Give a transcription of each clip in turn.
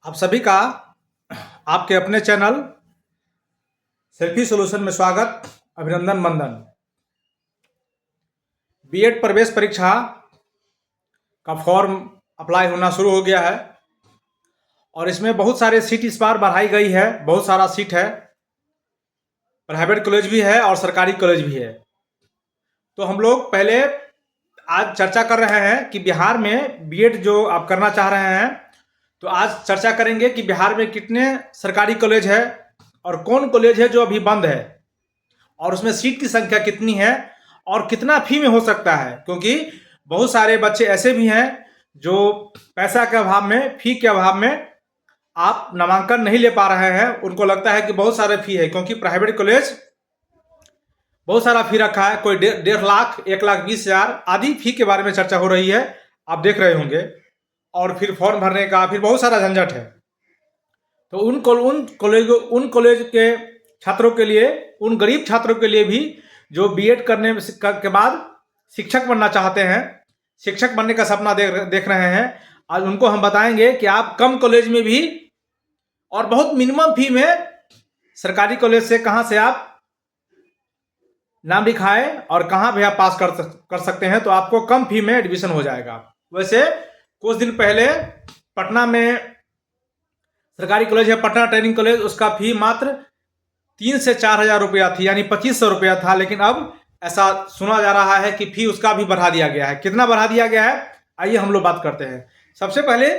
आप सभी का आपके अपने चैनल सेल्फी सॉल्यूशन में स्वागत, अभिनंदन, वंदन। बीएड प्रवेश परीक्षा का फॉर्म अप्लाई होना शुरू हो गया है और इसमें बहुत सारे सीट इस बार बढ़ाई गई है। बहुत सारा सीट है, प्राइवेट कॉलेज भी है और सरकारी कॉलेज भी है। तो हम लोग पहले आज चर्चा कर रहे हैं कि बिहार में बीएड जो आप करना चाह रहे हैं, तो आज चर्चा करेंगे कि बिहार में कितने सरकारी कॉलेज है और कौन कॉलेज है जो अभी बंद है और उसमें सीट की संख्या कितनी है और कितना फी में हो सकता है। क्योंकि बहुत सारे बच्चे ऐसे भी हैं जो पैसा के अभाव में, फी के अभाव में आप नामांकन नहीं ले पा रहे हैं। उनको लगता है कि बहुत सारे फी है, क्योंकि प्राइवेट कॉलेज बहुत सारा फी रखा है। कोई 1.5 लाख, 1,20,000 आदि फी के बारे में चर्चा हो रही है, आप देख रहे होंगे। और फिर फॉर्म भरने का फिर बहुत सारा झंझट है। तो उन कॉलेज के छात्रों के लिए, उन गरीब छात्रों के लिए भी जो बीएड करने के बाद शिक्षक बनना चाहते हैं, शिक्षक बनने का सपना देख रहे हैं, आज उनको हम बताएंगे कि आप कम कॉलेज में भी और बहुत मिनिमम फी में सरकारी कॉलेज से कहां से आप नाम लिखाएं और कहां भी आप पास कर सकते हैं, तो आपको कम फी में एडमिशन हो जाएगा। वैसे कुछ दिन पहले पटना में सरकारी कॉलेज है, पटना ट्रेनिंग कॉलेज, उसका फी मात्र 3 से 4 हजार रुपया थी, यानी 2500 रुपया था। लेकिन अब ऐसा सुना जा रहा है कि फी उसका भी बढ़ा दिया गया है। कितना बढ़ा दिया गया है, आइए हम लोग बात करते हैं। सबसे पहले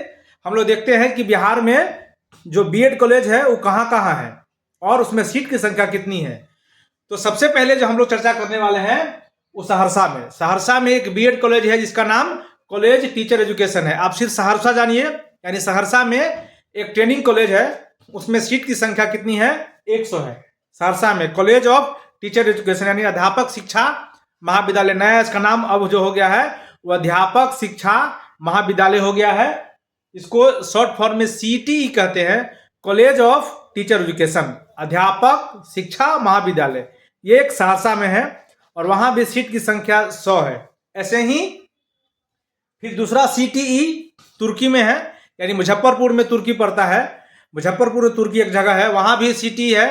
हम लोग देखते हैं कि बिहार में जो बीएड कॉलेज है वो कहाँ कहाँ है और उसमें सीट की संख्या कितनी है। तो सबसे पहले जो हम लोग चर्चा करने वाले हैं वो सहरसा में एक बीएड कॉलेज है जिसका नाम कॉलेज टीचर एजुकेशन है। आप सिर्फ सहरसा जानिए, यानी सहरसा में एक ट्रेनिंग कॉलेज है, उसमें सीट की संख्या कितनी है, 100 है। सहरसा में कॉलेज ऑफ टीचर एजुकेशन यानी अध्यापक शिक्षा महाविद्यालय, नया इसका नाम अब जो हो गया है वो अध्यापक शिक्षा महाविद्यालय हो गया है। इसको शॉर्ट फॉर्म में सीटीई कहते हैं, कॉलेज ऑफ टीचर एजुकेशन अध्यापक शिक्षा महाविद्यालय। ये एक सहरसा में है और वहां भी सीट की संख्या 100 है। ऐसे ही फिर दूसरा सीटीई तुर्की में है, यानी मुजफ्फरपुर में तुर्की पड़ता है। मुजफ्फरपुर में तुर्की एक जगह है, वहां भी सीटी है,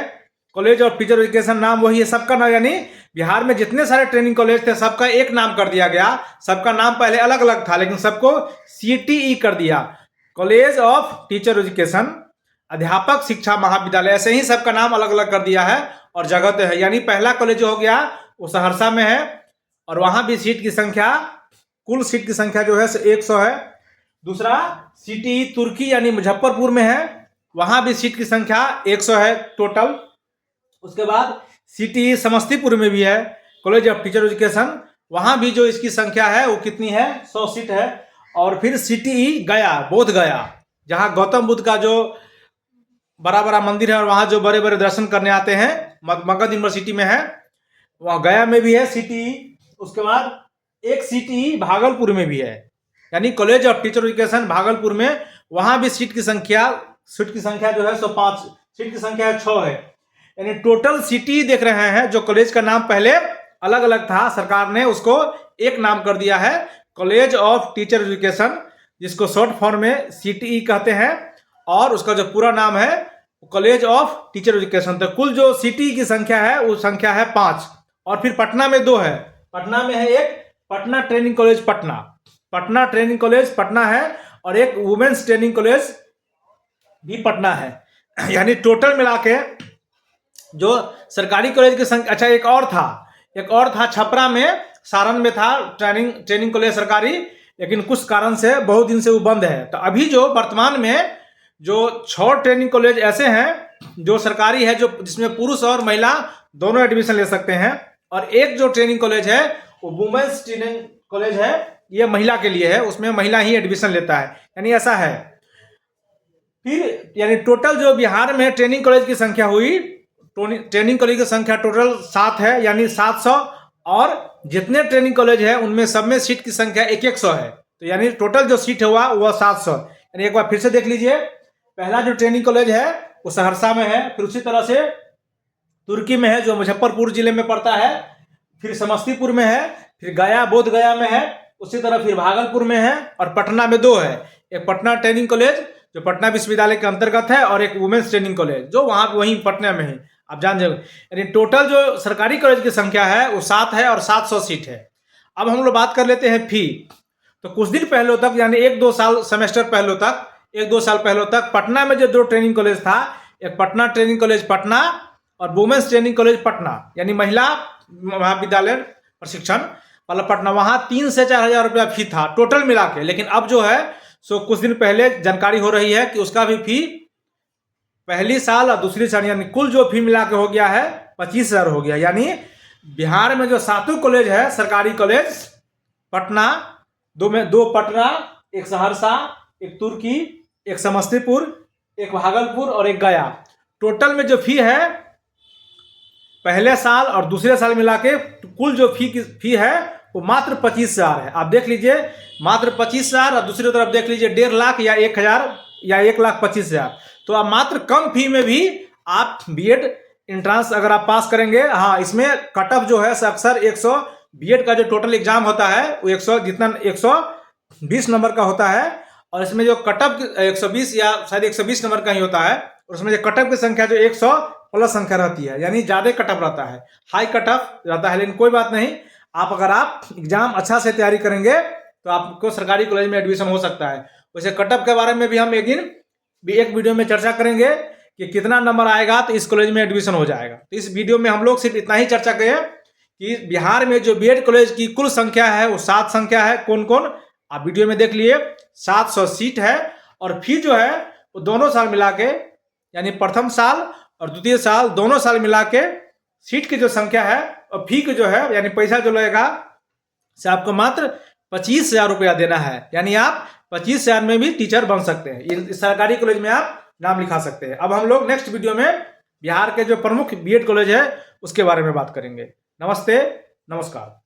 कॉलेज ऑफ टीचर एजुकेशन नाम वही है सबका नाम। यानी बिहार में जितने सारे ट्रेनिंग कॉलेज थे सबका एक नाम कर दिया गया। सबका नाम पहले अलग अलग था लेकिन सबको सीटीई कर दिया, कॉलेज ऑफ टीचर एजुकेशन अध्यापक शिक्षा महाविद्यालय। ऐसे ही सबका नाम अलग अलग कर दिया है और जगह तो है। यानी पहला कॉलेज जो हो गया वो सहरसा में है और वहां भी सीट की संख्या, कुल सीट की संख्या जो है 100 है। दूसरा सीटीई तुर्की यानी मुजफ्फरपुर में है, वहां भी सीट की संख्या 100 है टोटल। उसके बाद सीटीई समस्तीपुर में भी है, कॉलेज ऑफ टीचर एजुकेशन, वहां भी जो इसकी संख्या है वो कितनी है, 100 सीट है। और फिर सीटीई गया, बोध गया, जहां गौतम बुद्ध का जो बड़ा बड़ा मंदिर है और वहां जो बड़े बड़े दर्शन करने आते हैं, मगध यूनिवर्सिटी में है, वहां गया में भी है सीटीई। उसके बाद एक सीटीई भागलपुर में भी है, यानी college of teacher education Bhagalpur में, वहां भी सीट की संख्या जो है 105, सीट की संख्या 6 है। यानी टोटल सीटी देख रहे हैं, जो कॉलेज का नाम पहले अलग अलग था, सरकार ने उसको एक नाम कर दिया है, कॉलेज ऑफ टीचर एजुकेशन, जिसको शॉर्ट फॉर्म में सीटीई कहते हैं, और उसका जो पूरा नाम है कॉलेज ऑफ टीचर एजुकेशन। तो कुल जो सीटीई की संख्या है वो संख्या है 5। और फिर पटना में 2 है, पटना में है एक Patna training college Patna training college Patna है, और एक वुमेन्स ट्रेनिंग कॉलेज भी पटना है। यानी टोटल मिला के जो सरकारी कॉलेज की संख्या, अच्छा एक और था छपरा में, सारण में था ट्रेनिंग कॉलेज सरकारी, लेकिन कुछ कारण से बहुत दिन से वो बंद है। तो अभी जो वर्तमान में जो 6 ट्रेनिंग कॉलेज ऐसे हैं जो सरकारी है, जो जिसमें पुरुष और महिला दोनों एडमिशन ले सकते हैं, और एक जो ट्रेनिंग कॉलेज है वो वुमेन्स ट्रेनिंग कॉलेज है, ये महिला के लिए है, उसमें महिला ही एडमिशन लेता है, यानी ऐसा है। फिर यानी टोटल जो बिहार में ट्रेनिंग कॉलेज की संख्या हुई, ट्रेनिंग कॉलेज की संख्या टोटल 7 है, यानी 700, और जितने ट्रेनिंग कॉलेज है उनमें सब में सीट की संख्या 100 है। तो यानी टोटल जो सीट हुआ वह 700। यानी एक बार फिर से देख लीजिए, पहला जो ट्रेनिंग कॉलेज है वो सहरसा में है, फिर उसी तरह से तुर्की में है जो मुजफ्फरपुर जिले में पड़ता है, फिर समस्तीपुर में है, फिर गया बोध गया में है, उसी तरह फिर भागलपुर में है, और पटना में 2 है, एक पटना ट्रेनिंग कॉलेज जो पटना विश्वविद्यालय के अंतर्गत है, और एक वुमेन्स ट्रेनिंग कॉलेज जो वहीं पटना में है। आप जान जाओगे, यानी टोटल जो सरकारी कॉलेज की संख्या है वो 7 है और 700 सीट है। अब हम लोग बात कर लेते हैं फी। तो कुछ दिन पहले तक, यानी 1-2 साल सेमेस्टर पहले तक, 1-2 साल पहले तक पटना में जो 2 ट्रेनिंग कॉलेज था, एक पटना ट्रेनिंग कॉलेज पटना और वुमेन्स ट्रेनिंग कॉलेज पटना, यानी महिला महाविद्यालय प्रशिक्षण मतलब पटना, वहां 3 से 4 हजार रुपया फी था टोटल मिला के। लेकिन अब जो है सो कुछ दिन पहले जानकारी हो रही है कि उसका भी फी पहली साल और दूसरी साल यानी कुल जो फी मिला के हो गया है 25,000 हो गया। यानी बिहार में जो 7 कॉलेज है सरकारी कॉलेज पटना, 2 पटना, एक सहरसा, एक तुर्की, एक समस्तीपुर, एक भागलपुर और एक गया, टोटल में जो फी है पहले साल और दूसरे साल मिला के कुल जो फी है वो मात्र 25,000 है। आप देख लीजिए, मात्र 25,000, और दूसरी तरफ देख लीजिए 1.5 लाख या 1,000 या 1,25,000। तो आप मात्र कम फी में भी आप बीएड एंट्रांस अगर आप पास करेंगे, हाँ इसमें कट ऑफ जो है अक्सर 100 बीएड का जो टोटल एग्जाम होता है वो 120 नंबर का होता है, और इसमें जो कट ऑफ 120 या शायद 120 नंबर का ही होता है, और उसमें जो कट ऑफ की संख्या जो 100 प्लस संख्या रहती है, यानी ज्यादा कट ऑफ रहता है, हाई कट ऑफ रहता है। लेकिन कोई बात नहीं, अगर आप एग्जाम अच्छा से तैयारी करेंगे तो आपको सरकारी कॉलेज में एडमिशन हो सकता है। वैसे कट ऑफ के बारे में भी हम एक दिन भी एक वीडियो में चर्चा करेंगे कि कितना नंबर आएगा तो इस कॉलेज में एडमिशन हो जाएगा। तो इस वीडियो में हम लोग सिर्फ इतना ही चर्चा करें कि बिहार में जो बीएड कॉलेज की कुल संख्या है वो 7 संख्या है। कौन कौन आप वीडियो में देख लिए, 700 सीट है, और फी जो है वो दोनों साल मिला के, यानी प्रथम साल और द्वितीय साल दोनों साल मिला के सीट की जो संख्या है और फी की जो है यानी पैसा जो लगेगा से आपको मात्र 25,000 रुपया देना है। यानी आप 25,000 में भी टीचर बन सकते हैं, इस सरकारी कॉलेज में आप नाम लिखा सकते हैं। अब हम लोग नेक्स्ट वीडियो में बिहार के जो प्रमुख बीएड कॉलेज है उसके बारे में बात करेंगे। नमस्ते, नमस्कार।